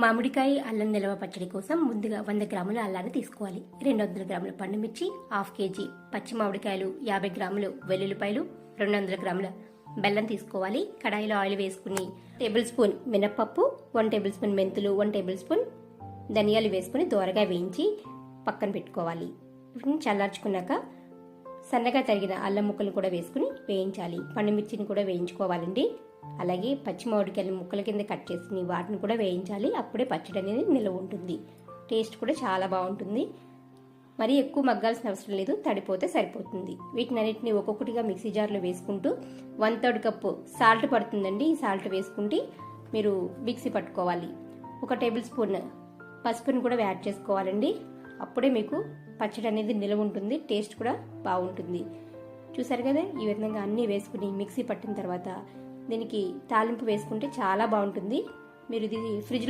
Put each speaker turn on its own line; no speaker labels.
మామిడికాయ అల్లం నిల్వ పచ్చడి కోసం ముందుగా 100 గ్రాముల అల్లాన్ని తీసుకోవాలి. 200 గ్రాముల పండుమిర్చి, హాఫ్ కేజీ పచ్చి మామిడికాయలు, 50 గ్రాములు వెల్లుల్లిపాయలు, 200 గ్రాముల బెల్లం తీసుకోవాలి. కడాయిలో ఆయిల్ వేసుకుని టేబుల్ స్పూన్ మినప్పప్పు, 1 టేబుల్ స్పూన్ మెంతులు, 1 టేబుల్ స్పూన్ ధనియాలు వేసుకుని దోరగా వేయించి పక్కన పెట్టుకోవాలి. వీటిని చల్లార్చుకున్నాక సన్నగా తరిగిన అల్లం ముక్కలు కూడా వేసుకుని వేయించాలి. పండుమిర్చిని కూడా వేయించుకోవాలండి. అలాగే పచ్చి మామిడికాయలు ముక్కల కింద కట్ చేసుకుని వాటిని కూడా వేయించాలి. అప్పుడే పచ్చడి అనేది నిల్వ ఉంటుంది. టేస్ట్ కూడా చాలా బాగుంటుంది. మరీ ఎక్కువ మగ్గాల్సిన అవసరం లేదు, తడిపోతే సరిపోతుంది. వీటినన్నిటిని ఒక్కొక్కటిగా మిక్సీ జార్లో వేసుకుంటూ 1/3 కప్పు సాల్ట్ పడుతుందండి. ఈ సాల్ట్ వేసుకుంటే మీరు మిక్సీ పట్టుకోవాలి. 1 టేబుల్ స్పూన్ పసుపుని కూడా యాడ్ చేసుకోవాలండి. అప్పుడే మీకు పచ్చడి అనేది నిల్వ ఉంటుంది. టేస్ట్ కూడా బాగుంటుంది. చూసారు కదా, ఈ విధంగా అన్నీ వేసుకుని మిక్సీ పట్టిన తర్వాత దీనికి తాలింపు వేసుకుంటే చాలా బాగుంటుంది. మీరు ఇది ఫ్రిడ్జ్లో